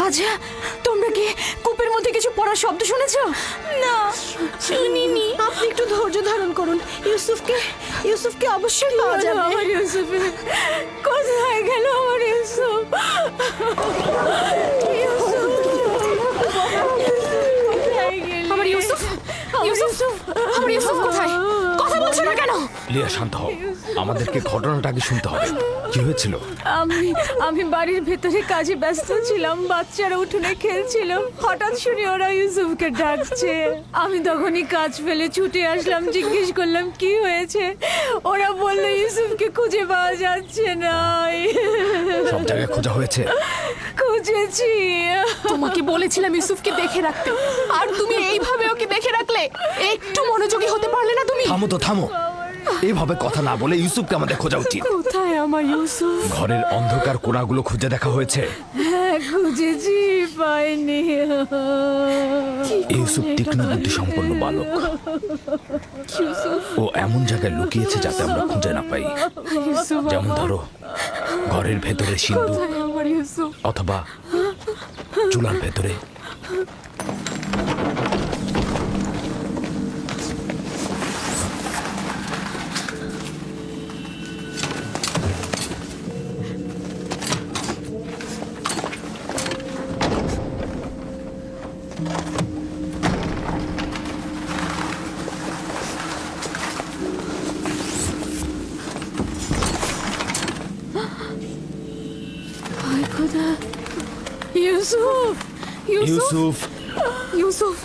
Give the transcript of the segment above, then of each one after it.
আচ্ছা, তোমরা কি কূপের মধ্যে কিছু পড়ার শব্দ শুনেছো? না, শুনিনি। আপনি একটু ধৈর্য ধারণ করুন। ইউসুফকে অবশ্যই পাওয়া যাবে। আমার ইউসুফ কোথায় গেল? আমার ইউসুফ আমার ইউসুফ, আমার ইউসুফ কোথায়? কথা বলছো না কেন? লিয়া, শান্ত হও। আমাদেরকে ঘটনাটা আগে শুনতে হবে। কি হয়েছিল? আমি বাড়ির ভেতরে কাজে ব্যস্ত ছিলাম, বাচ্চারা উঠোনে খেলছিল। হঠাৎ শুনি ওরা ইউসুফকে ডাকছে। আমি তখনই কাজ ফেলে ছুটে আসলাম, জিজ্ঞেস করলাম কি হয়েছে। ওরা বলল ইউসুফকে খুঁজে পাওয়া যাচ্ছে না। সব জায়গায় খোঁজা হয়েছে? খুঁজেছি। তোমাকে বলেছিলাম ইউসুফকে দেখে রাখতে, আর তুমি এইভাবে ওকে দেখে রাখলে। একটু মনোযোগী হতে পারলে না তুমি? থামো তো, থামো। এইভাবে কথা না বলে ইউসুফকে আমাদের খোঁজা উচিত। কোথায় আমার ইউসুফ? ঘরের অন্ধকার কোণাগুলো খুঁজে দেখা হয়েছে? হ্যাঁ, খুঁজেছি, পাইনি। ইউসুফ তীক্ষ্ণ বুদ্ধি সম্পন্ন বালক। ও এমন জায়গায় লুকিয়েছে যাতে আমরা খুঁজে না পাই। যেমন ধরো ঘরের ভেতরে সিন্ধুক, অথবা চুলার ভেতরে। ইউসুফ, ইউসুফ, ইউসুফ,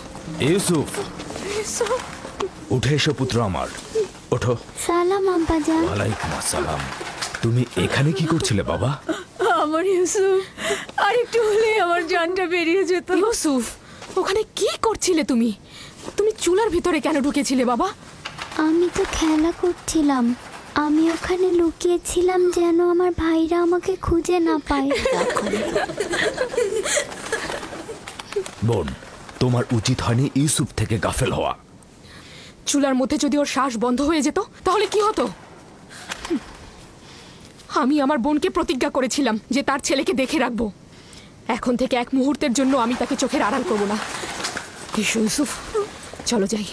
ইউসুফ, উঠে এসো পুত্র আমার, ওঠো। সালাম আব্বাজান। ওয়ালাইকুম আসসালাম। তুমি এখানে কি করছিলে বাবা? আমার ইউসুফ, আরেকটু হলে আমার জানটা বেরিয়ে যেত। ইউসুফ, ওখানে কি করছিলে তুমি? তুমি চুলার ভিতরে কেন ঢুকেছিলে বাবা? আমি তো খেলা করছিলাম। আমি ওখানে লুকিয়েছিলাম যেন আমার ভাইরা আমাকে খুঁজে না পায়। বোন, তোমার উচিত হয়নি ইউসুফ থেকে গাফেল হওয়া। চুলার মধ্যে যদি ওর শ্বাস বন্ধ হয়ে যেত তাহলে কি হতো? আমি আমার বোনকে প্রতিজ্ঞা করেছিলাম যে তার ছেলেকে দেখে রাখবো। এখন থেকে এক মুহূর্তের জন্য আমি তাকে চোখের আড়াল করবো না। ইউসুফ, চলো যাই।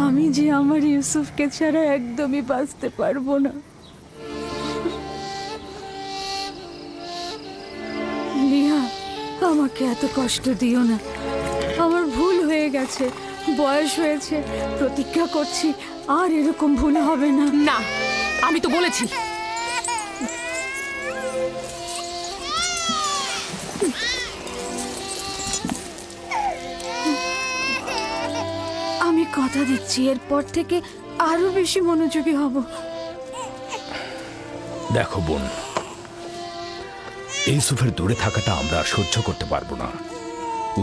আমি যে আমার ইউসুফকে ছাড়া একদমই বাঁচতে পারবো না। লিয়া, আমাকে এত কষ্ট দিও না। আমার ভুল হয়ে গেছে, বয়স হয়েছে। প্রতিজ্ঞা করছি আর এরকম ভুল হবে না। না, আমি তো বলেছি। আমি কথা দিচ্ছি এরপর থেকে আরো বেশি মনোযোগী হব। দেখো বোন, ইউসুফের দূরে থাকাটা আমরা আর সহ্য করতে পারবো না।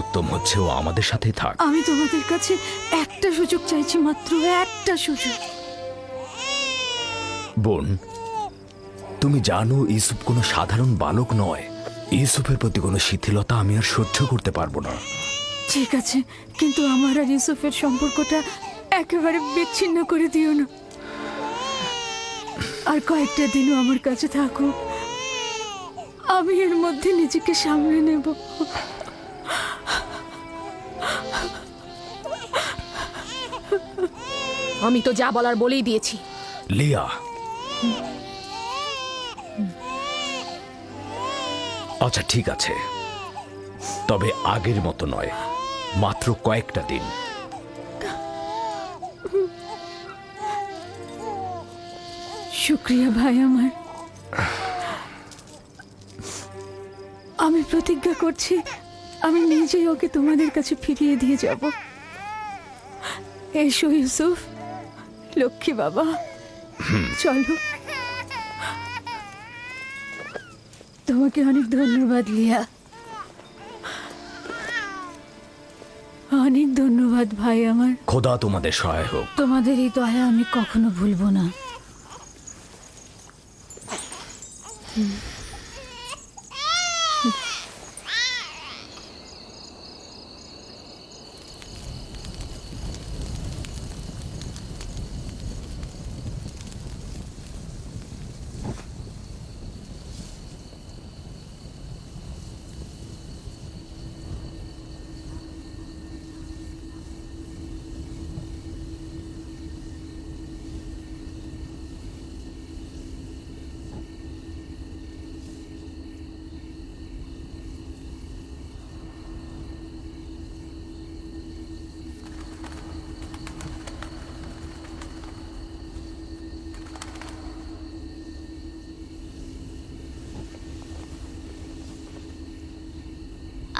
উত্তম হচ্ছে ও আমাদের সাথেই থাক। আমি তোমাদের কাছে একটা সুযোগ চাইছি, মাত্র একটা সুযোগ। বোন, তুমি জানো ইউসুফ কোনো সাধারণ বালক নয়। ইউসুফের প্রতি কোনো শিথিলতা আমি আর সহ্য করতে পারবো না। ঠিক আছে, কিন্তু আমার আর ইউসুফের সম্পর্কটা একেবারে বিচ্ছিন্ন করে দিও না। আর কয়েকটা দিনও আমার কাছে থাকো, আমি এর মধ্যে নিজেকে সামলে নেব। আমি তো যা বলার বলেই দিয়েছি। লিয়া, আচ্ছা ঠিক আছে, তবে আগের মতো নয়, মাত্র কয়েকটা দিন। শুক্রিয়া ভাই আমার। আমি প্রতিজ্ঞা করছি আমি নিজেই ওকে তোমাদের কাছে ফিরিয়ে দিয়ে যাব। এসো ইউসুফ, লক্ষ্মী বাবা, চলো। তোমাকে অনেক ধন্যবাদ লিয়া, অনেক ধন্যবাদ ভাই আমার। খোদা তোমাদের সহায় হোক। তোমাদের এই দয়া আমি কখনো ভুলবো না।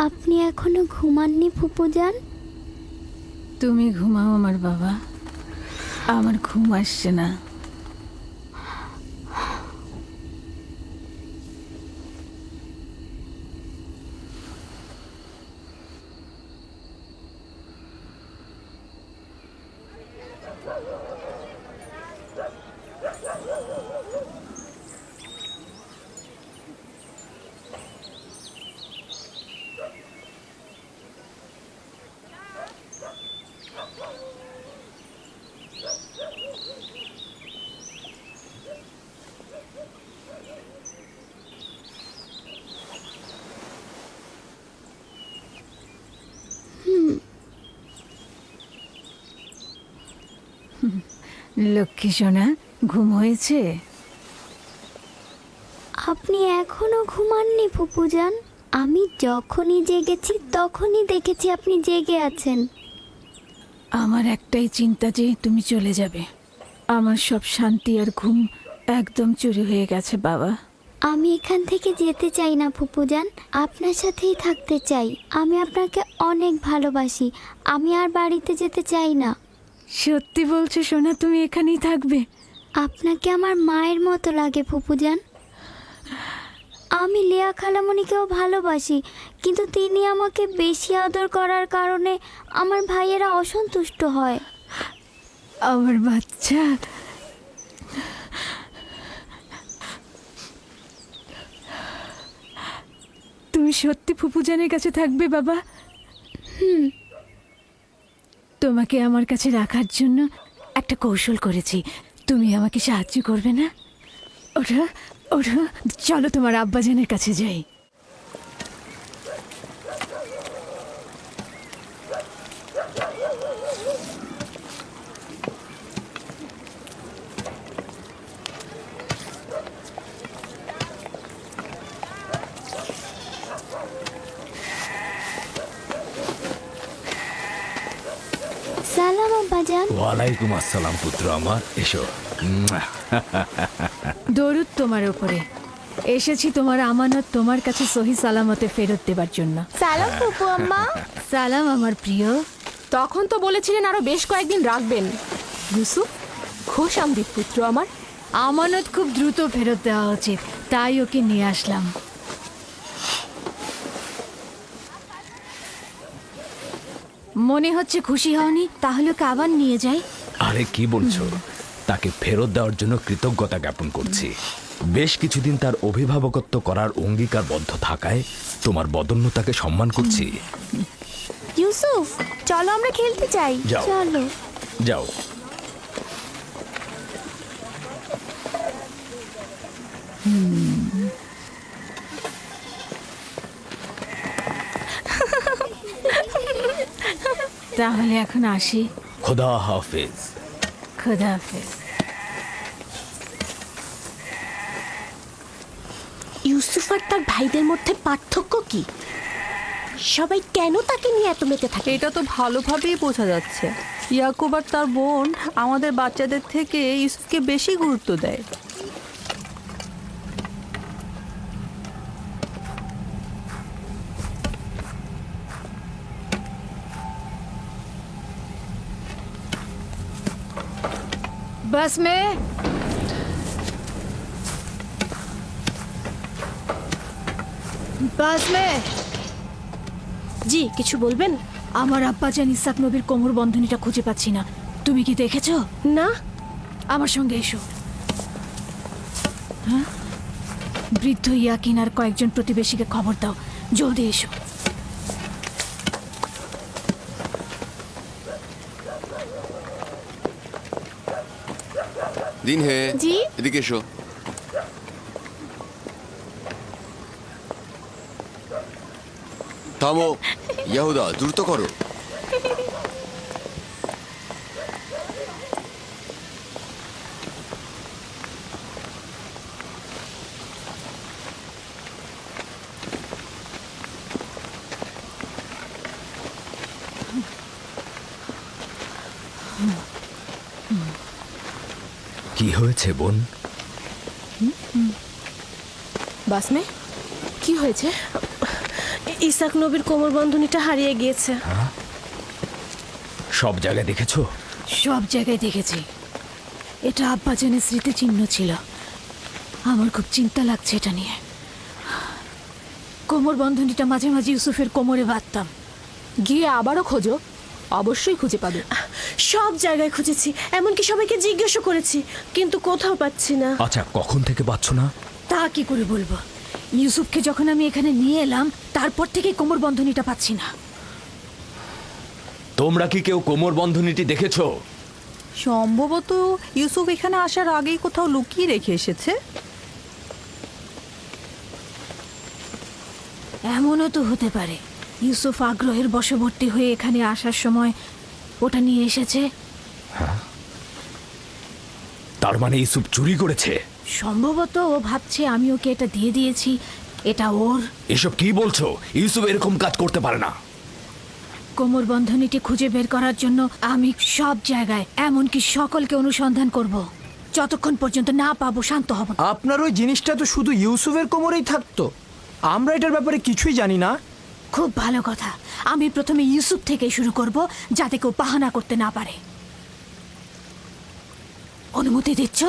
আপনি এখনো ঘুমাননি ফুপুজান? তুমি ঘুমাও আমার বাবা, আমার ঘুম আসছে না। লক্ষ্মী সোনা, ঘুম হয়েছে? আপনি এখনো ঘুমাননি ফুপুজান? আমি যখনই জেগেছি তখনই দেখেছি আপনি জেগে আছেন। আমার একটাই চিন্তা যে তুমি চলে যাবে। আমার সব শান্তি আর ঘুম একদম চুরি হয়ে গেছে বাবা। আমি এখান থেকে যেতে চাই না ফুপুজান, আপনার সাথেই থাকতে চাই। আমি আপনাকে অনেক ভালোবাসি, আমি আর বাড়িতে যেতে চাই না। সত্যি বলছো সোনা, তুমি এখানেই থাকবে? আপনাকে আমার মায়ের মতো লাগে ফুপুজান। আমি লিয়া খালামণিকেও ভালোবাসি, কিন্তু তিনি আমাকে বেশি আদর করার কারণে আমার ভাইয়েরা অসন্তুষ্ট হয়। আমার বাচ্চা, তুমি সত্যি ফুপুজানের কাছে থাকবে বাবা? তোমাকে আমার কাছে রাখার জন্য একটা কৌশল করেছি, তুমি আমাকে সাহায্য করবে না? ওঠো ওঠো, চলো তোমার আব্বাজানের কাছে যাই। সালাম আব্বাজান। ওয়ালাইকুম আসসালাম পুত্র আমার, এসো। দরুদ তোমার উপরে। এসেছি তোমার আমানত তোমার কাছে সহি সালামতে ফেরত দেবার জন্য। সালাম ফুপু আম্মা। সালাম আমার প্রিয়। তখন তো বলেছিলেন আরো বেশ কয়েকদিন রাখবেন। ইউসুফ, খুশ আমদিদ পুত্র আমার। আমানত খুব দ্রুত ফেরত দেওয়া উচিত, তাই ওকে নিয়ে আসলাম। মনে হচ্ছে খুশি হওনি, তাহলে ওকে আবার নিয়ে যাই। আরে কি বলছো? তাকে ফেরত দেওয়ার জন্য কৃতজ্ঞতা জ্ঞাপন করছি। বেশ কিছুদিন তার অভিভাবকত্ব করার অঙ্গীকারবদ্ধ থাকায় তোমার বদন্যতাকে সম্মান করছি। ইউসুফ, চলো আমরা খেলতে চাই। যাও। চলো। যাও। তাহলে এখন আসি। খোদা হাফেজ। খোদা হাফেজ। ইউসুফ আর তার ভাইদের মধ্যে পার্থক্য কি? সবাই কেন তাকে নিয়ে এত মেতে থাকে? এটা তো ভালোভাবেই বোঝা যাচ্ছে। ইয়াকুব আর তার বোন আমাদের বাচ্চাদের থেকে ইউসুফকে বেশি গুরুত্ব দেয়। बस में জি কিছু বলবেন? আমার আব্বাজান ইসাক নবীর কোমর বন্ধনীটা খুঁজে পাচ্ছি না। তুমি কি দেখেছো? না। আমার সঙ্গে এসো। হ্যাঁ, বৃদ্ধ ইয়াকিন আর কয়েকজন প্রতিবেশীকে খবর দাও, জলদি এসো। দিন হে জি? এদিকে এসো। থামো ইয়াহুদা, দ্রুত করো। কি হয়েছে বোন? বাসমে কি হয়েছে? ইসাক নবীর কোমর বন্ধনীটা হারিয়ে গিয়েছে। সব জায়গায় দেখেছো? সব জায়গায় দেখেছি। এটা আব্বাজানের স্মৃতিচিহ্ন ছিল। আমার খুব চিন্তা লাগছে এটা নিয়ে। কোমর বন্ধনীটা মাঝে মাঝে ইউসুফের কোমরে বাঁধতাম। গিয়ে আবারও খোঁজো, অবশ্যই খুঁজে পাবে। সব জায়গায় খুঁজেছি, এমনকি সবাইকে জিজ্ঞাসা করেছি, কিন্তু কোথাও পাচ্ছি না। আচ্ছা, কখন থেকে পাচ্ছ না? তা কি করে বলবো? ইউসুফকে যখন আমি এখানে নিয়ে এলাম তারপর থেকে কোমর বন্ধনীটা পাচ্ছি না। তোমরা কি কেউ কোমর বন্ধনীটি দেখেছো? সম্ভবত ইউসুফ এখানে আসার আগেই কোথাও লুকিয়ে রেখে এসেছে। এমনও তো হতে পারে ইউসুফ আগ্রহের বশবর্তী হয়ে এখানে আসার সময় ওটা নিয়ে এসেছে। তার মানে ইউসুফ চুরি করেছে? সম্ভবত ও ভাবছে আমি ওকে এটা দিয়ে দিয়েছি, এটা ওর। এসব কি বলছো? ইউসুফ এরকম কাজ করতে পারে না। কোমর বন্ধনীটি খুঁজে বের করার জন্য আমি সব জায়গায়, এমনকি সকলকে অনুসন্ধান করব। যতক্ষণ পর্যন্ত না পাবো শান্ত হব না। আপনার ওই জিনিসটা তো শুধু ইউসুফের কোমরেই থাকতো, আমরা এটার ব্যাপারে কিছুই জানি না। খুব ভালো কথা। আমি প্রথমে ইউসুফ থেকে শুরু করব, যাতে কেউ বাহানা করতে না পারে। অনুমতি দিচ্ছ?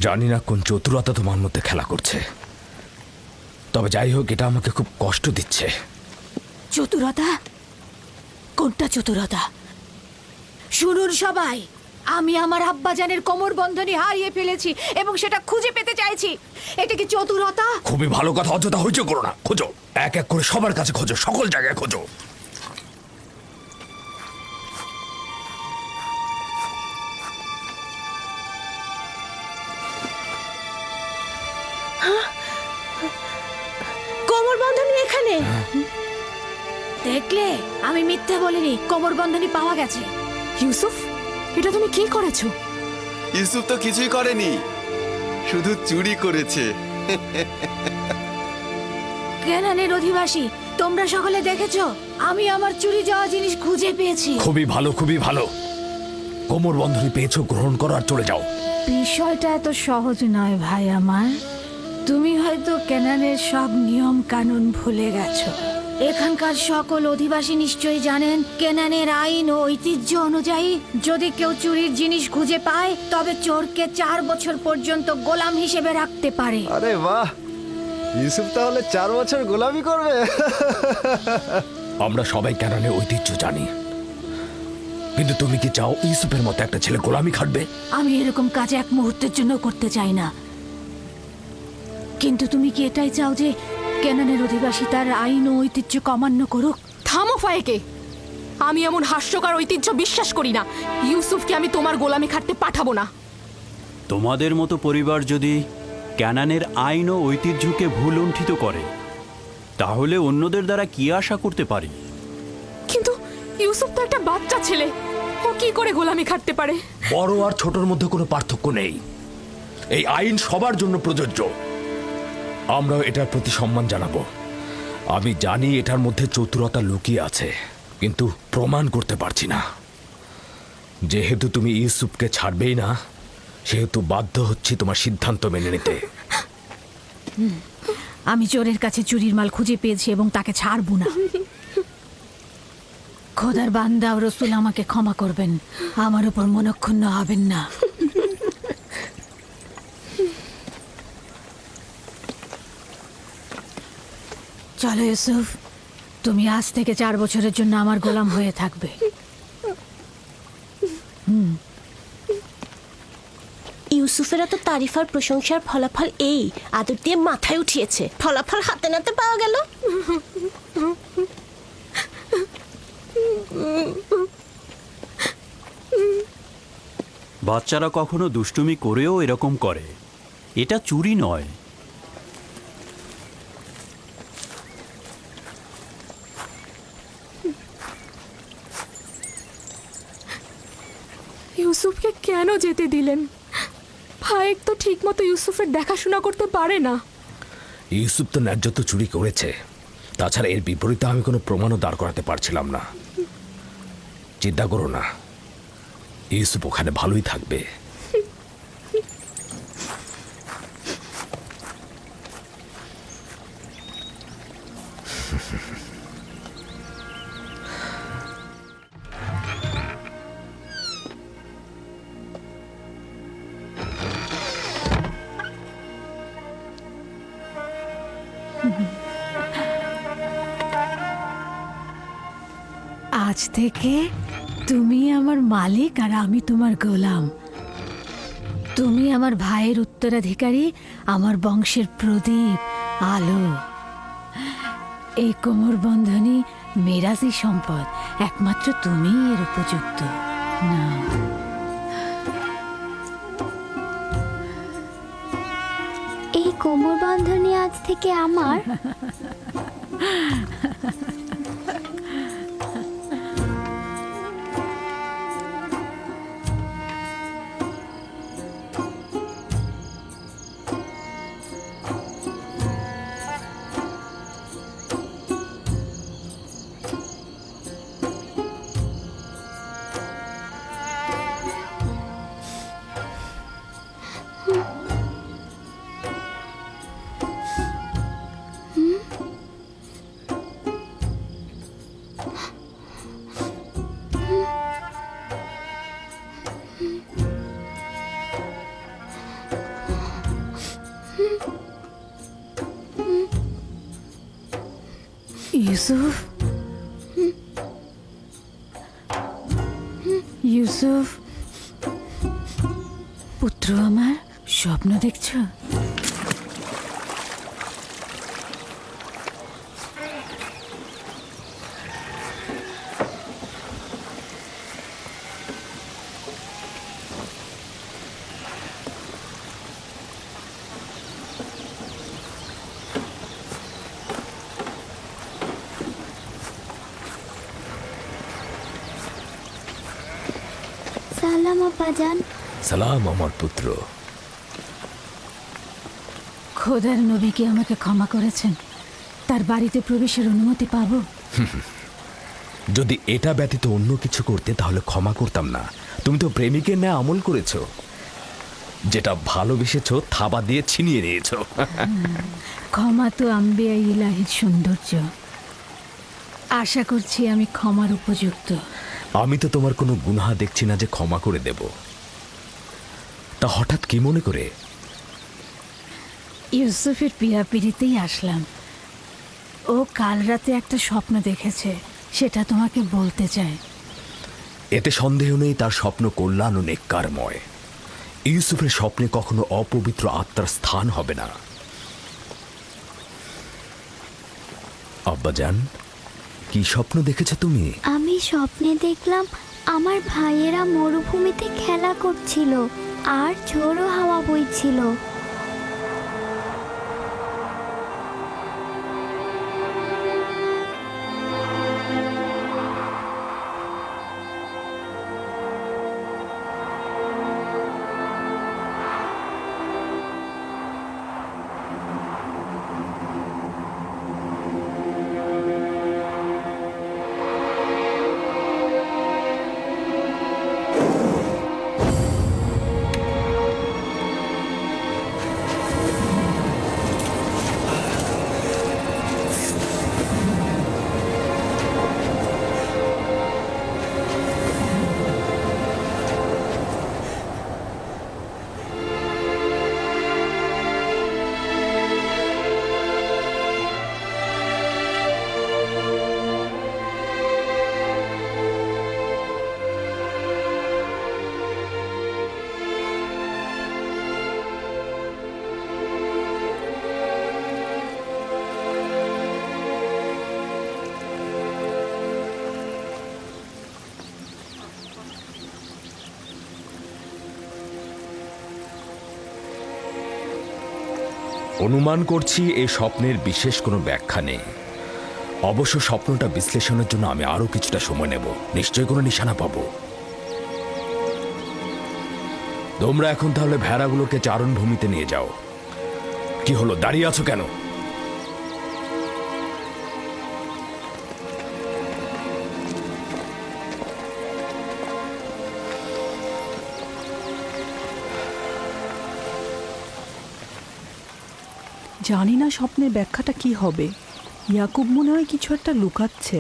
জানি না কোন চতুরতা তোমার মধ্যে খেলা করছে, তবে যাই হোক এটা আমাকে খুব কষ্ট দিচ্ছে। চতুরতা? কোনটা চতুরতা? শুনুন সবাই, আমি আমার আব্বাজানের কোমর বন্ধনী হারিয়ে ফেলেছি এবং সেটা খুঁজে পেতে চাইছি। এটা কি চতুরতা? খুবই ভালো কথা, অযথা হইচই করো না। খোঁজো, এক এক করে সবার কাছে খোঁজো, সকল জায়গায় খোঁজো। কোমর বন্ধনী এখানে। দেখলে, আমি মিথ্যে বলিনি, কোমর বন্ধনী পাওয়া গেছে। ইউসুফ, এটা তুমি কি করেছো? ইউসুফ তো কিছুই করেনি, শুধু চুরি করেছে। কেনানের অধিবাসী, তোমরা সকলে দেখেছো আমি আমার চুরি যাওয়া জিনিস খুঁজে পেয়েছি। খুবই ভালো, খুবই ভালো। কোমর বন্ধনী পেয়েছো, গ্রহণ করো আর চলে যাও। বিষয়টা এত সহজ নয় ভাই আমার। তুমি হয়তো কেনানের সব নিয়ম কানুন ভুলে গেছো। এখানকার সকল অধিবাসী নিশ্চয়ই জানেন কেনানের আইন ও ঐতিহ্য অনুযায়ী যদি কেউ চুরির জিনিস খুঁজে পায় তবে চোরকে 4 বছর পর্যন্ত গোলাম হিসেবে রাখতে পারে। আরে বাহ, ইউসুফ তাহলে 4 বছর গোলামি করবে। আমরা সবাই কেনানের ঐতিহ্য জানি, কিন্তু তুমি কি চাও ইউসুফের মতো একটা ছেলে গোলামি খাটবে? আমি এরকম কাজ এক মুহূর্তের জন্য করতে চাই না, কিন্তু তুমি কি এটাই চাও যে কেনানের অধিবাসী তার আইন ও ঐতিহ্য অমান্য করুক? থামো ফায়েকে, আমি এমন হাস্যকর ঐতিহ্য বিশ্বাস করি না। ইউসুফকে আমি তোমার গোলামি খাটতে পাঠাবো না। তোমাদের মতো পরিবার যদি ক্যানানের আইন ও ঐতিহ্যকে ভুল লুণ্ঠিত করে, তাহলে অন্যদের দ্বারা কি আশা করতে পারি? কিন্তু ইউসুফ তো একটা বাচ্চা ছেলে, ও কি করে গোলামি খাটতে পারে? বড় আর ছোটর মধ্যে কোনো পার্থক্য নেই। এই আইন সবার জন্য প্রযোজ্য। আমরাও এটার প্রতি সম্মান জানাবো। আমি জানি এটার মধ্যে চতুরতা লুকিয়ে আছে, কিন্তু প্রমাণ করতে পারছি না। যেহেতু তুমি ইউসুফকে ছাড়বেই না, সেহেতু বাধ্য হচ্ছি তোমার সিদ্ধান্ত মেনে নিতে। আমি চোরের কাছে চুরির মাল খুঁজে পেয়েছি এবং তাকে ছাড়বো না। খোদার বান্দা ও রসুল আমাকে ক্ষমা করবেন, আমার উপর মনক্ষুণ্ণ হবেন না। চলো ইউসুফ, তুমি আজ থেকে 4 বছরের জন্য আমার গোলাম হয়ে থাকবে। ইউসুফের এত তারিফ আর প্রশংসার ফলাফল এই আদর দিয়ে মাথায় উঠিয়েছে, ফলাফল হাতে নাতে পাওয়া গেল। বাচ্চারা কখনো দুষ্টুমি করেও এরকম করে, এটা চুরি নয়। ইউসুফকে কেন যেতে দিলেন? ফায়েক তো ঠিক মতো ইউসুফের দেখাশোনা করতে পারে না। ইউসুফ তো ন্যায্য তো চুরি করেছে, তাছাড়া এর বিপরীতে আমি কোনো প্রমাণও দাঁড় করাতে পারছিলাম না। চিন্তা করো না, ইউসুফ ওখানে ভালোই থাকবে। আজ থেকে তুমি আমার মালিক আর আমি তোমার গোলাম। তুমি আমার ভাইয়ের উত্তরাধিকারী, আমার বংশের প্রদীপ, আলো। এই কোমর বন্ধনী মেরাজি সম্পদ, একমাত্র তুমিই এর উপযুক্ত। না, এই কোমর বন্ধনী আজ থেকে আমার। ইউসুফ, ইউসুফ পুত্র আমার, স্বপ্ন দেখছো? সালাম আব্বাজান। সালাম আমার পুত্র। খোদার নবী কি আমাকে ক্ষমা করেছেন? তার বাড়িতে প্রবেশের অনুমতি পাবো? যদি এটা ব্যতীত অন্য কিছু করতে তাহলে ক্ষমা করতাম না। তুমি তো প্রেমিকের ন্যায় আমল করেছো, যেটা ভালোবেসেছো থাবা দিয়ে ছিনিয়ে নিয়েছো। ক্ষমা তো আম্বিয়া ইলাহির সৌন্দর্য। আশা করছি আমি ক্ষমার উপযুক্ত। আমি তো তোমার কোনো গুনাহ দেখছি না যে ক্ষমা করে দেব। তা হঠাৎ কি মনে করে? ইউসুফের পিড়িতেই আসলাম। ও কাল রাতে একটা স্বপ্ন দেখেছে, সেটা তোমাকে বলতে চায়। এতে সন্দেহ নেই তার স্বপ্ন কল্যাণ ও নেককারময়। ইউসুফের স্বপ্নে কখনো অপবিত্র আত্মার স্থান হবে না। আব্বাজান, কি স্বপ্ন দেখেছ তুমি? আমি স্বপ্নে দেখলাম আমার ভাইয়েরা মরুভূমিতে খেলা করছিল আর ঝোড়ো হাওয়া বইছিল। অনুমান করছি এই স্বপ্নের বিশেষ কোনো ব্যাখ্যা নেই। অবশ্য স্বপ্নটা বিশ্লেষণের জন্য আমি আরো কিছুটা সময় নেব, নিশ্চয়ই কোনো নিশানা পাবো। তোমরা এখন তাহলে ভেড়াগুলোকে চারণভূমিতে নিয়ে যাও। কি হলো, দাঁড়িয়ে আছো কেন? জানি না স্বপ্নের ব্যাখ্যাটা কি হবে। ইয়াকুব মনে হয় কিছু একটা লুকাচ্ছে।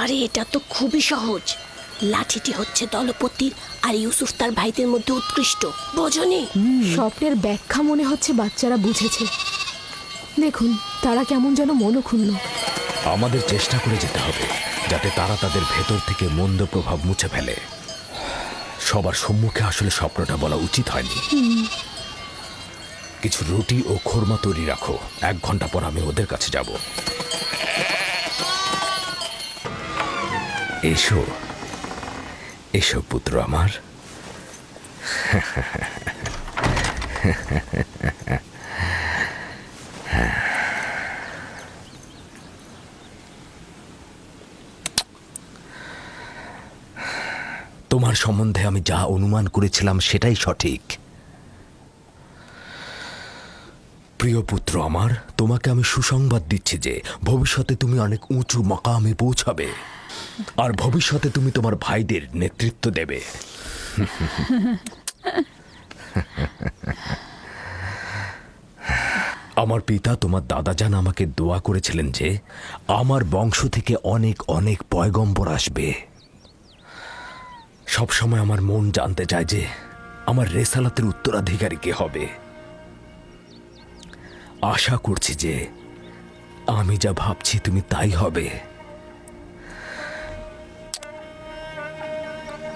আরে এটা তো খুবই সহজ। লাঠিটি হচ্ছে দলপতির আর ইউসুফ তার ভাইদের মধ্যে উৎকৃষ্ট, বোঝনি? স্বপ্নের ব্যাখ্যা মনে হচ্ছে বাচ্চারা বুঝেছে। দেখুন তারা কেমন যেন মনক্ষুণ্ণ। আমাদের চেষ্টা করে যেতে হবে যাতে তারা তাদের ভেতর থেকে মন্দ প্রভাব মুছে ফেলে। সবার সম্মুখে আসলে স্বপ্নটা বলা উচিত হয়নি। কিছু রুটি ও খোরমা তৈরি রাখো, 1 ঘন্টা পর আমি ওদের কাছে যাব। এসো এসো পুত্র আমার। তোমার সম্বন্ধে আমি যা অনুমান করেছিলাম সেটাই সঠিক। প্রিয় পুত্র আমার, তোমাকে আমি সুসংবাদ দিচ্ছি যে ভবিষ্যতে তুমি অনেক উঁচু মাকামে পৌঁছাবে, আর ভবিষ্যতে তুমি তোমার ভাইদের নেতৃত্ব দেবে। আমার পিতা তোমার দাদাজান আমাকে দোয়া করেছিলেন যে আমার বংশ থেকে অনেক অনেক পয়গম্বর আসবে। সবসময় আমার মন জানতে চায় যে আমার রেসালাতের উত্তরাধিকারী কে হবে। আশা করছি যে আমি যা ভাবছি তুমি তাই হবে।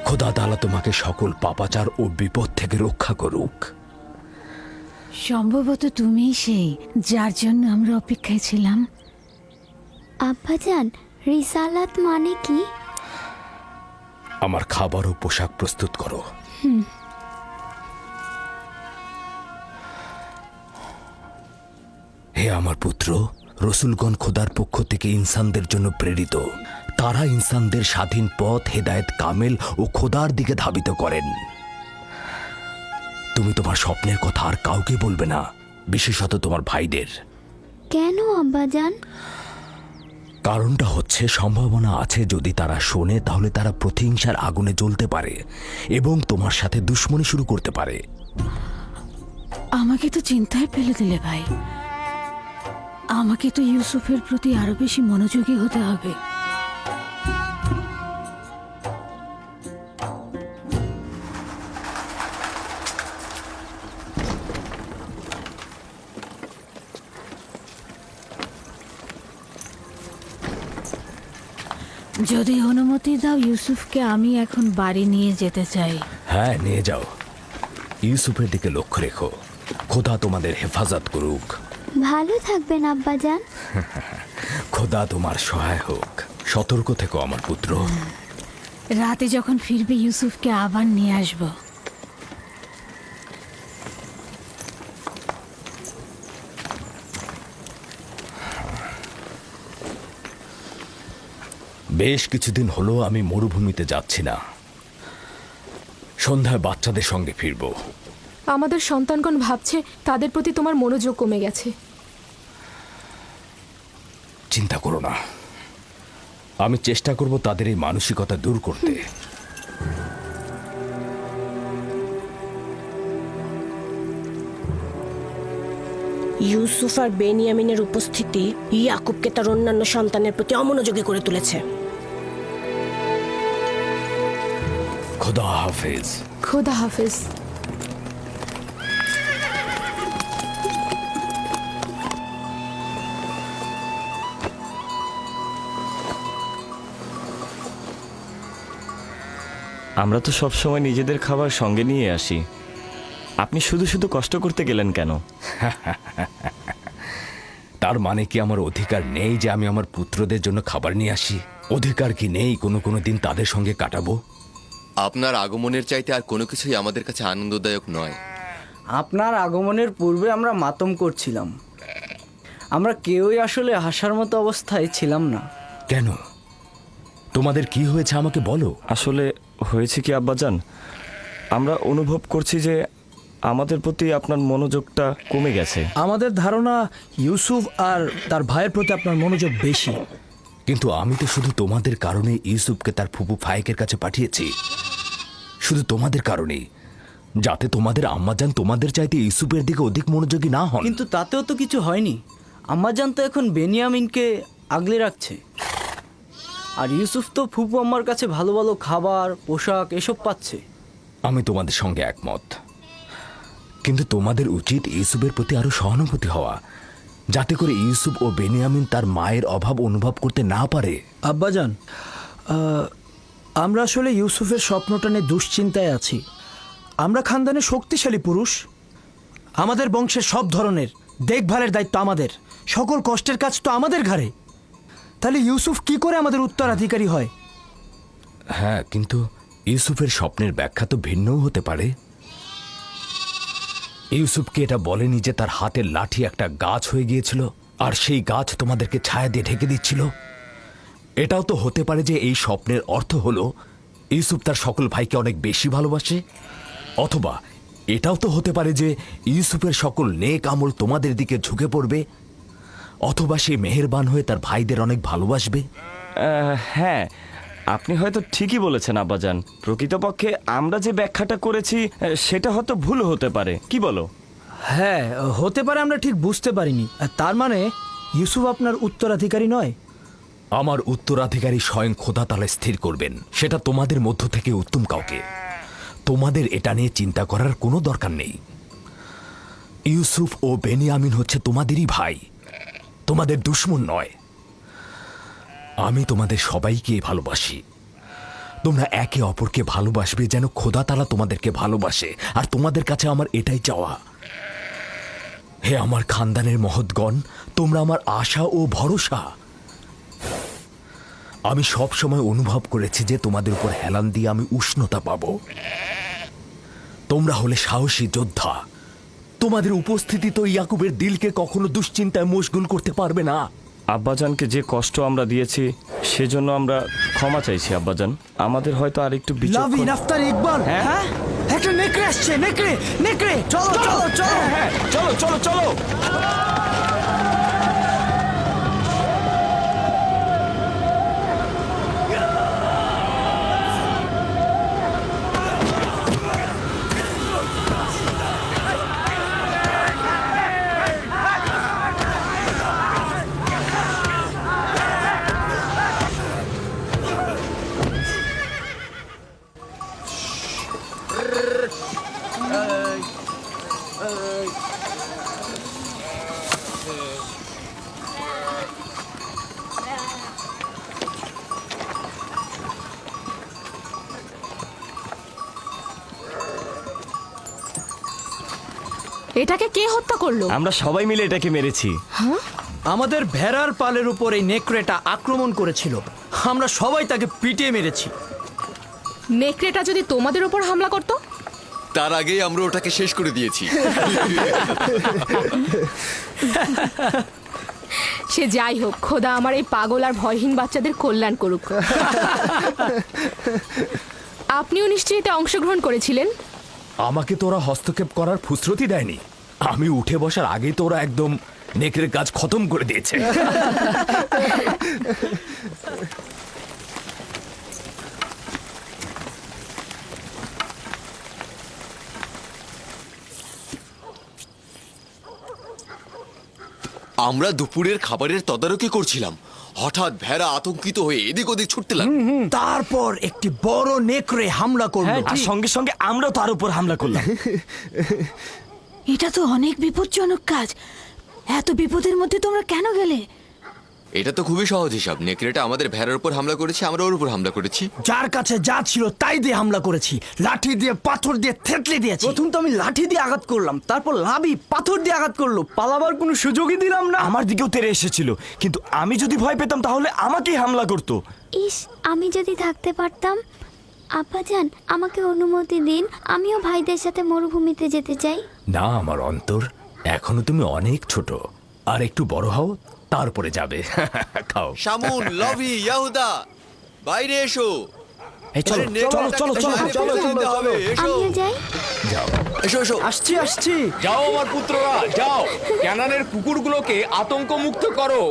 খোদা তাআলা তোমাকে সকল পাপাচার ও বিপদ থেকে রক্ষা করুক। সম্ভবত তুমিই সেই যার জন্য আমরা অপেক্ষায় ছিলাম। আব্বাজান, রিসালাত মানে কি? আমার খাবার ও পোশাক প্রস্তুত করো। হে আমার পুত্র, রসুলগণ খোদার পক্ষ থেকে ইনসানদের জন্য প্রেরিত। তারা ইনসানদের স্বাধীন পথ, হেদায়েত কামেল ও খোদার দিকে ধাবিত করেন। তুমি তোমার স্বপ্নের কথা আর কাউকে বলবে না, বিশেষত তোমার ভাইদের। কেন আব্বাজান? কারণটা হচ্ছে সম্ভাবনা আছে যদি তারা শোনে তাহলে তারা প্রতিহিংসার আগুনে জ্বলতে পারে এবং তোমার সাথে দুশ্মনী শুরু করতে পারে। আমাকে তো চিন্তায় ফেলে দিলে ভাই। আমাকে তো ইউসুফের প্রতি আরো বেশি মনোযোগী হতে হবে। যদি অনুমতি দাও, ইউসুফকে আমি এখন বাড়ি নিয়ে যেতে চাই। হ্যাঁ, নিয়ে যাও। ইউসুফের দিকে লক্ষ্য রেখো। খোদা তোমাদের হেফাজত করুক। ভালো থাকবেন আব্বাজান। খোদা তোমার সহায় হোক। সতর্ক থেকো আমার পুত্র। রাতে যখন ফিরবে ইউসুফকে আবার নিয়ে আসবো। বেশ কিছুদিন হলো আমি মরুভূমিতে যাচ্ছি না। সন্ধ্যায় বাচ্চাদের সঙ্গে ফিরব। আমাদের সন্তানগণ ভাবছে তাদের প্রতি তোমার মনোযোগ কমে গেছে। চিন্তা করো না, আমি চেষ্টা করব তাদের এই মানসিকতা দূর করতে। ইউসুফ আর বেনিয়ামিনের উপস্থিতি ইয়াকুবকে তার অন্যান্য সন্তানের প্রতি অমনোযোগী করে তুলেছে। খোদা হাফেজ। খোদা হাফেজ। আমরা তো সবসময় নিজেদের খাবার সঙ্গে নিয়ে আসি, আপনি শুধু শুধু কষ্ট করতে গেলেন কেন? তার মানে কি আমার অধিকার নেই যে আমি আমার পুত্রদের জন্য খাবার নিয়ে আসি? অধিকার কি নেই কোনো দিন তাদের সঙ্গে কাটাবো? আপনার আগমনের চাইতে আর কোনো কিছুই আমাদের কাছে আনন্দদায়ক নয়। আপনার আগমনের পূর্বে আমরা মাতম করছিলাম। আমরা কেউই আসলে হাসার মতো অবস্থায় ছিলাম না। কেন? তোমাদের কি হয়েছে আমাকে বলো। আসলে হয়েছে কি আব্বাজান, আমরা অনুভব করছি যে আমাদের প্রতি আপনার মনোযোগটা কমে গেছে। আমাদের ধারণা ইউসুফ আর তার ভাইয়ের প্রতি আপনার মনোযোগ বেশি। কিন্তু আমি তো শুধু তোমাদের কারণে ইউসুফকে তার ফুপু ফায়েকের কাছে পাঠিয়েছি, শুধু তোমাদের কারণেই, যাতে তোমাদের আম্মাজান তোমাদের চাইতে ইউসুফের দিকে অধিক মনোযোগী না হন। কিন্তু তাতেও তো কিছু হয়নি। আম্মাজান তো এখন বেনিয়ামিনকে আগলে রাখছে, আর ইউসুফ তো ফুপু আম্মার কাছে ভালো ভালো খাবার, পোশাক এসব পাচ্ছে। আমি তোমাদের সঙ্গে একমত, কিন্তু তোমাদের উচিত ইউসুফের প্রতি আরো সহানুভূতি হওয়া, যাতে করে ইউসুফ ও বেনিয়ামিন তার মায়ের অভাব অনুভব করতে না পারে। আব্বাজান, আমরা আসলে ইউসুফের স্বপ্নটা নিয়ে দুশ্চিন্তায় আছি। আমরা খানদানে শক্তিশালী পুরুষ, আমাদের বংশের সব ধরনের দেখভালের দায়িত্ব আমাদের, সকল কষ্টের কাজ তো আমাদের ঘাড়ে। তাহলে ইউসুফ কি করে আমাদের উত্তরাধিকারী হয়? হ্যাঁ, কিন্তু ইউসুফের স্বপ্নের ব্যাখ্যা তো ভিন্নও হতে পারে। ইউসুফকে এটা বলেনি যে তার হাতের লাঠি একটা গাছ হয়ে গিয়েছিল আর সেই গাছ তোমাদেরকে ছায়া দিয়ে ঢেকে দিচ্ছিল? এটাও তো হতে পারে যে এই স্বপ্নের অর্থ হলো ইউসুফ তার সকল ভাইকে অনেক বেশি ভালোবাসে, অথবা এটাও তো হতে পারে যে ইউসুফের সকল নেক আমল তোমাদের দিকে ঝুঁকে পড়বে, অথবা সে মেহেরবান হয়ে তার ভাইদের অনেক ভালোবাসবে। হ্যাঁ, আপনি হয়তো ঠিকই বলেছেন আব্বাজান। প্রকৃতপক্ষে আমরা যে ব্যাখ্যাটা করেছি সেটা হয়তো ভুল হতে পারে, কি বলো? হ্যাঁ, হতে পারে, আমরা ঠিক বুঝতে পারিনি। তার মানে ইউসুফ আপনার উত্তরাধিকারী নয়? আমার উত্তরাধিকারী স্বয়ং খোদা তাআলা স্থির করবেন, সেটা তোমাদের মধ্য থেকে উত্তম কাউকে। তোমাদের এটা নিয়ে চিন্তা করার কোনো দরকার নেই। ইউসুফ ও বেনিয়ামিন হচ্ছে তোমাদেরই ভাই, তোমাদের দুশমন নয়। আমি তোমাদের সবাইকে ভালোবাসি। তোমরা একে অপরকে ভালোবাসবে যেন খোদা তাআলা তোমাদেরকে ভালোবাসে, আর তোমাদের কাছে আমার এটাই চাওয়া। হে আমার খানদানের মহৎগণ, তোমরা আমার আশা ও ভরসা। আমি সব সময় অনুভব করেছি যে তোমাদের উপর হেলান দিয়ে আমি উষ্ণতা পাবো। তোমরা হলে সাহসী যোদ্ধা। তোমাদের উপস্থিতি তো ইয়াকুবের দিলকে কখনো দুশ্চিন্তায় মশগুল করতে পারবে না। আব্বাজানকে যে কষ্ট আমরা দিয়েছি সেজন্য আমরা ক্ষমা চাইছি আব্বাজান। আমাদের হয়তো আরেকটু লাভিন, আফতার, ইকবাল, হ্যাঁ, একটা নেকড়ে আসছে। নেকড়ে, নেকড়ে, চলো চলো চলো, হ্যাঁ চলো চলো চলো। এটাকে কে হত্যা করলো? আমরা সবাই মিলে এটাকে মেরেছি। আমাদের ভেড়ার পালের উপর এই নেকড়েটা আক্রমণ করেছিল, আমরা সবাই তাকে পিটিয়ে মেরেছি। নেকড়েটা যদি তোমাদের উপর হামলা করত? তার আগেই আমরা ওটাকে শেষ করে দিয়েছি। সে যাই হোক, খোদা আমার এই পাগল আর ভয়হীন বাচ্চাদের কল্যাণ করুক। আপনিও নিশ্চয়ই এতে অংশগ্রহণ করেছিলেন? আমাকে তো ওরা হস্তক্ষেপ করার ফুসরতি দেয়নি। আমি উঠে বসার আগেই তো ওরা একদম নেকড়ের কাজ খতম করে দিয়েছে। আমরা দুপুরের খাবারের তদারকি করছিলাম, হঠাৎ ভেড়া আতঙ্কিত হয়ে এদিক ওদিক ছুটতে লাগলো। তারপর একটি বড় নেকড়ে হামলা করলো, আর সঙ্গে সঙ্গে আমরাও তার উপর হামলা করলাম। এটা তো অনেক বিপজ্জনক কাজ। এত বিপদের মধ্যে তোমরা কেন গেলে? এটা তো খুবই সহজ হিসাব। নেকড়েটা আমাদের ভেড়ার উপর হামলা করেছে, আমরা ওর উপর হামলা করেছি। যার কাছে যা ছিল তাই দিয়ে হামলা করেছি, লাঠি দিয়ে, পাথর দিয়ে থেতলে দিয়েছি। প্রথম তো আমি লাঠি দিয়ে আঘাত করলাম, তারপর লাভি পাথর দিয়ে আঘাত করলো, পালাবার কোনো সুযোগই দিলাম না। আমার দিকেও তেড়ে এসেছিল, কিন্তু আমি যদি ভয় পেতাম তাহলে আমাকেই হামলা করতো। ইস, আমি যদি থাকতে পারতাম। আব্বাজান, আমাকে অনুমতি দিন, আমিও ভাইদের সাথে মরুভূমিতে যেতে চাই। না আমার অন্তর, এখনো তুমি অনেক ছোট, আর একটু বড় হও তারপরে যাবে। খাও। শামুন, লভি, ইয়াহুদা, বাইরে এসো। চলো চলো চলো চলো চলো চলো হবে, এসো। আমিও যাই। যাও, এসো এসো। আসছি। যাও আমার পুত্ররা, যাও, ক্যানানের কুকুরগুলোকে আতঙ্ক মুক্ত করো।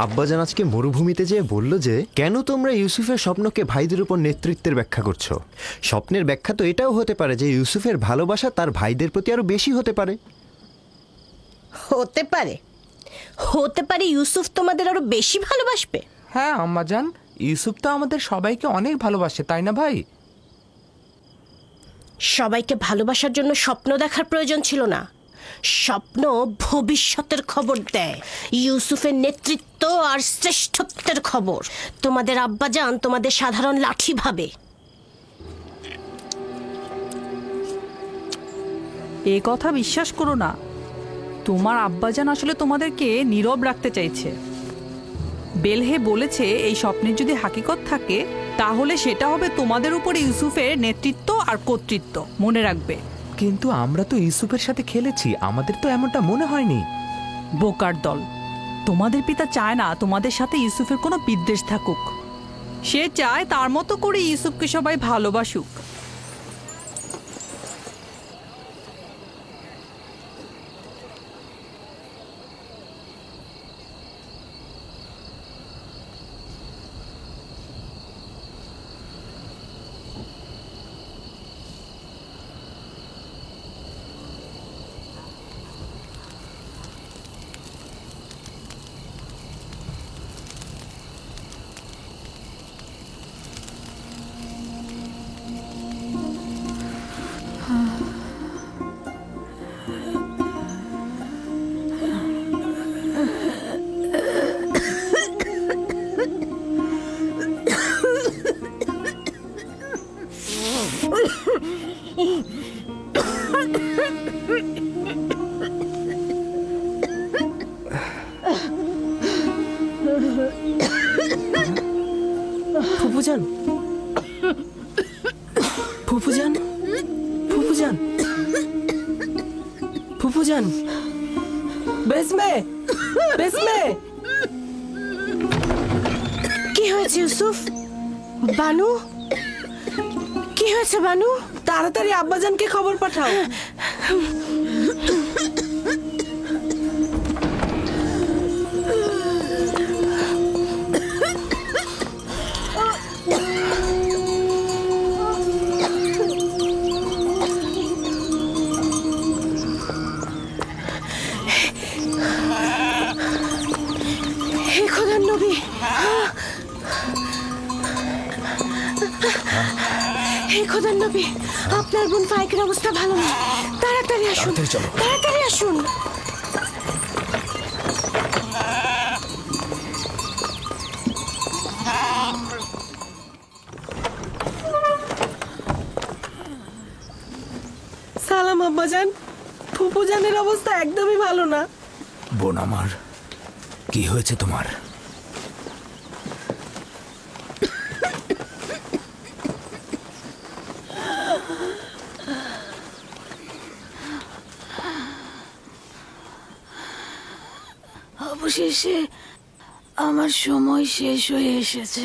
আব্বাজান আজকে মরুভূমিতে যেয়ে বলল যে কেন তোমরা ইউসুফের স্বপ্নকে ভাইদের উপর নেতৃত্বের ব্যাখ্যা করছো। স্বপ্নের ব্যাখ্যা তো এটাও হতে পারে যে ইউসুফের ভালোবাসা তার ভাইদের প্রতি আরো বেশি হতে পারে। হতে পারে ইউসুফ তোমাদের আরো বেশি ভালোবাসবে। হ্যাঁ আম্মাজান, ইউসুফ তো আমাদের সবাইকে অনেক ভালোবাসে, তাই না ভাই? সবাইকে ভালোবাসার জন্য স্বপ্ন দেখার প্রয়োজন ছিল না। স্বপ্ন ভবিষ্যতের খবর দেয়, ইউসুফের নেতৃত্ব আর শ্রেষ্ঠত্বের খবর। তোমাদের আব্বাজান তোমাদের সাধারণ লাঠি ভাবে। এ কথা বিশ্বাস করো না। তোমার আব্বাজান আসলে তোমাদেরকে নীরব রাখতে চাইছে। বেলহে বলেছে এই স্বপ্নের যদি হাকিকত থাকে তাহলে সেটা হবে তোমাদের উপর ইউসুফের নেতৃত্ব আর কর্তৃত্ব। মনে রাখবে। কিন্তু আমরা তো ইউসুফের সাথে খেলেছি, আমাদের তো এমনটা মনে হয়নি। বোকার দল, তোমাদের পিতা চায় না তোমাদের সাথে ইউসুফের কোনো বিদ্বেষ থাকুক। সে চায় তার মতো করে ইউসুফকে সবাই ভালোবাসুক। ফুফুজান, ফুফুজান, ফুফুজান, ফুফুজান, বেসমে, বেসমে। কি হয়েছে ইউসুফ? বানু, কি হয়েছে বানু? তাড়াতাড়ি আব্বাজানকে খবর পাঠাও। হে খোদার নবী, হে খোদার নবী, আপনার বোন ফাইকের অবস্থা ভালো না। তাড়াতাড়ি আসুন, তাড়াতাড়ি আসুন। সালাম আব্বাজান, ফুফুজানের অবস্থা একদমই ভালো না। বোন আমার, কি হয়েছে তোমার? অবশেষে আমার সময় শেষ হয়ে এসেছে।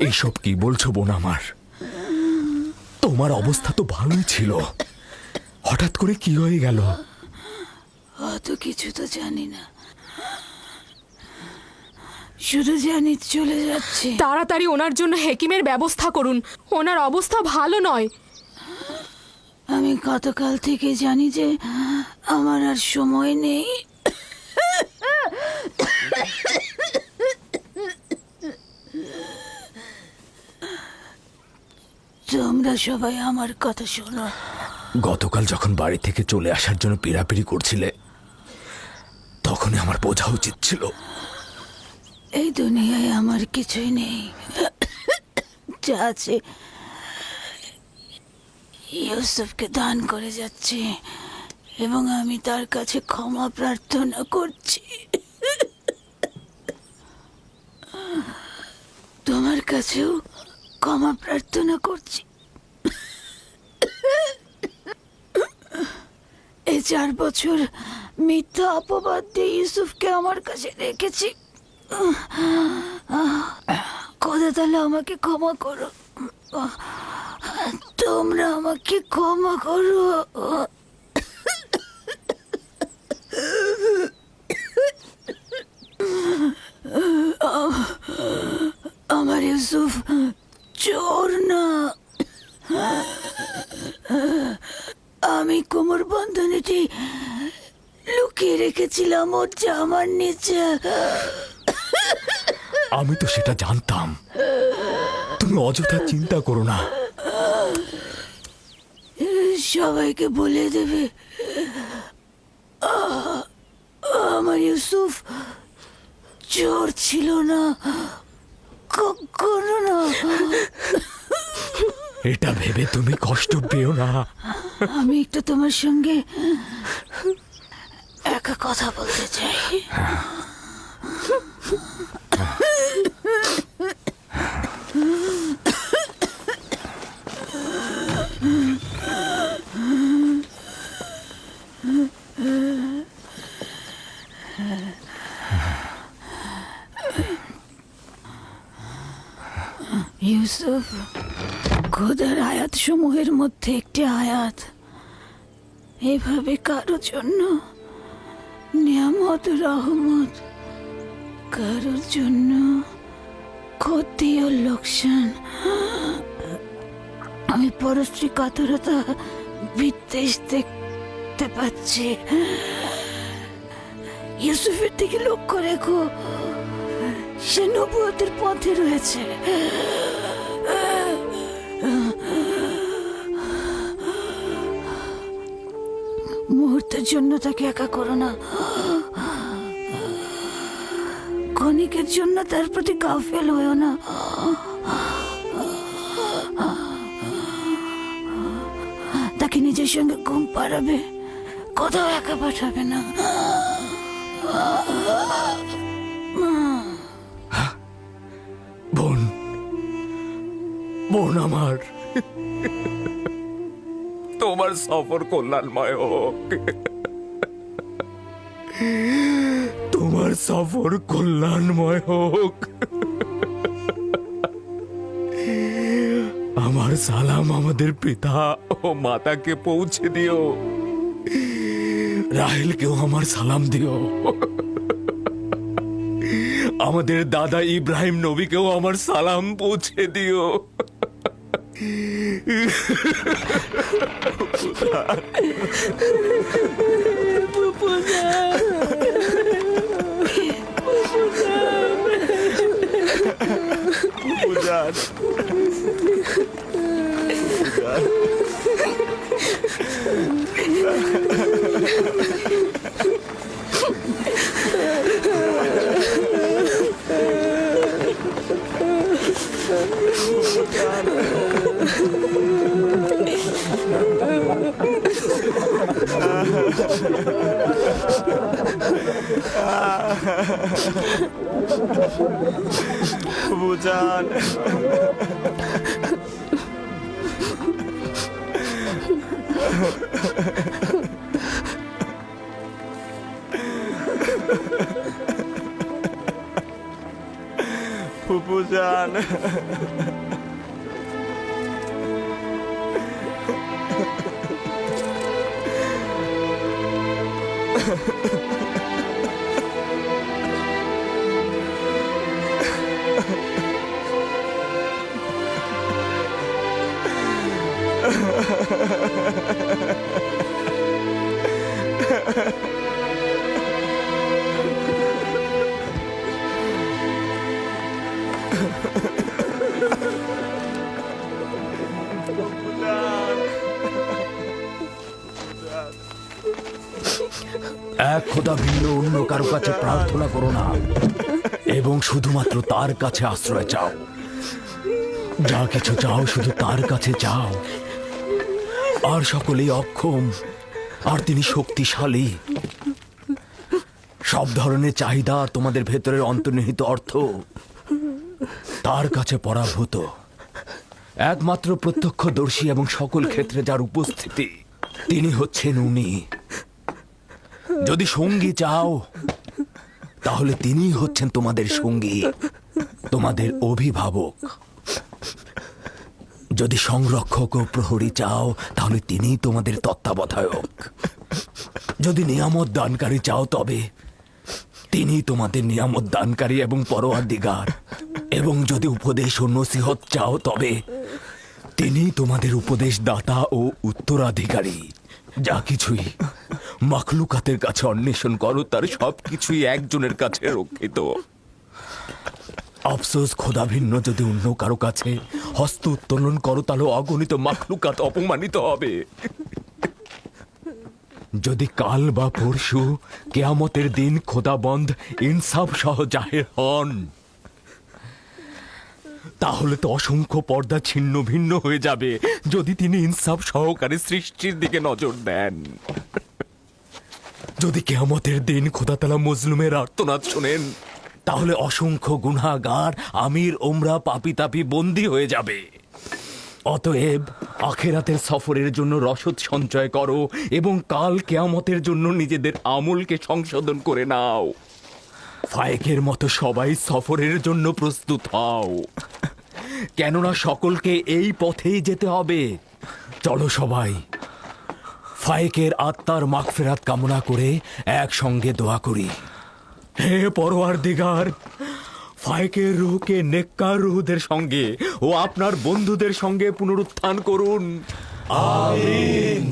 এইসব কি বলছো বোন আমার? তোমার অবস্থা তো ভালোই ছিল, হঠাৎ করে কি হয়ে গেল? অত কিছু তো জানি না, শুধু জানি চলে যাচ্ছে। তাড়াতাড়ি ওনার জন্য হেকিমের ব্যবস্থা করুন, ওনার অবস্থা ভালো নয়। আমি গতকাল থেকে জানি যে আমার আর সময় নেই। তোমরা সবাই আমার কথা শোনো। গতকাল যখন বাড়ি থেকে চলে আসার জন্য পিড়াপিড়ি করছিলে, তখনই আমার বোঝা উচিত ছিল। এই দুনিয়ায় আমার কিছুই নেই, যা আছে ইউসুফকে দান করে যাচ্ছি এবং আমি তার কাছে ক্ষমা প্রার্থনা করছি। তোমার কাছেও ক্ষমা প্রার্থনা করছি। এই 4 বছর মিথ্যা অপবাদ দিয়ে ইউসুফকে আমার কাছে রেখেছি। খোদা তাআলা আমাকে ক্ষমা করো, তোমরা আমাকে ক্ষমা করো। আমার ইউসুফ চোর না। আমি কোমর বন্ধনীটি লুকিয়ে রেখেছিলাম ওর জামার নিচে। আমি তো সেটা জানতাম। তুমি অযথা চিন্তা করো না। সবাইকে বলে দেবে আমার ইউসুফ চোর ছিল না, কখনো না। এটা ভেবে তুমি কষ্ট পেও না। আমি একটু তোমার সঙ্গে একা কথা বলতে চাই। ইউসুফ, খোদার আয়াত সমূহের মধ্যে একটি আয়াত এভাবে কারোর জন্য নিয়ামত রহমত, কারোর জন্য ক্ষতি ও লোকসান। আমি পরশ্রী কাতরতা বিদ্বেষ দেখতে পাচ্ছি। ইউসুফের দিকে লক্ষ্য রেখো, সে নবুয়তের পথে রয়েছে। মুহূর্তের জন্য তাকে একা করো না। ক্ষণিকের জন্য তার প্রতি গাফেল হয়েও না। তাকে নিজের সঙ্গে ঘুম পাড়াবে, কোথাও একা পাঠাবে না। বোন, বোন আমার, তোমার সফর কল্যাণময় হোক। তোমার সফর কল্যাণময় হোক। আমার সালাম আমাদের পিতা ও মাতাকে পৌঁছে দিও। রাহেলকেও আমার সালাম দিও। আমাদের দাদা ইব্রাহিম নবীকেও আমার সালাম পৌঁছে দিও। বুঝান ফুপুজান এক খোদা ভিন্ন অন্য কারো কাছে প্রার্থনা করো না এবং শুধুমাত্র তার কাছে আশ্রয় চাও। যা কিছু চাও শুধু তার কাছে চাও। আর সকলেই অক্ষম, আর তিনি শক্তিশালী। সব ধরনের চাহিদা, তোমাদের ভেতরের অন্তর্নিহিত অর্থ তার কাছে পরাভূত, একমাত্র প্রত্যক্ষদর্শী এবং সকল ক্ষেত্রে যার উপস্থিতি, তিনি হচ্ছেন উনি। যদি সঙ্গী চাও তাহলে তিনিই হচ্ছেন তোমাদের সঙ্গী, তোমাদের অভিভাবক। যদি সংরক্ষক ও প্রহরী চাও তাহলে তিনিই তোমাদের তত্ত্বাবধায়ক। যদি নিয়ামত দানকারী চাও তবে তিনি তোমাদের নিয়ামত দানকারী এবং পরওয়ারদিগার। এবং যদি উপদেশ ও নসিহত চাও তবে তিনি তোমাদের উপদেশ দাতা ও উত্তরাধিকারী। যা কিছুই মাখলুকাতের কাছে অন্বেষণ করো তার সবকিছুই একজনের কাছে রক্ষিত। আফসোস, খোদা ভিন্ন যদি অন্য কারো কাছে হস্ত উত্তোলন করো তাহলে অগণিত মাখলুকাত অপমানিত হবে। যদি কাল বা পরশু কেয়ামতের দিন খোদাবন্ধ ইনসাফ সহ জাহের হন তাহলে তো অসংখ্য পর্দা ছিন্ন ভিন্ন হয়ে যাবে যদি তিনি ইনসাফ সহকারে সৃষ্টির দিকে নজর দেন। যদি কেয়ামতের দিন খোদাতালা মজলুমের আর্তনাদ শোনেন তাহলে অসংখ্য গুনাহগার আমির ওমরা পাপি তাপি বন্দী হয়ে যাবে। অতএব আখেরাতের সফরের জন্য রসদ সঞ্চয় করো এবং কাল কেয়ামতের জন্য নিজেদের আমলকে সংশোধন করে নাও। ফায়েকের মতো সবাই সফরের জন্য প্রস্তুত হও, কেননা সকলকে এই পথেই যেতে হবে। চলো সবাই ফায়েকের আত্মার মাগফিরাত কামনা করে একসঙ্গে দোয়া করি। হে পরওয়ারদিগার, ফায়েকের রূহকে নেককার রূহদের সঙ্গে ও আপনার বন্ধুদের সঙ্গে পুনরুত্থান করুন। আমিন।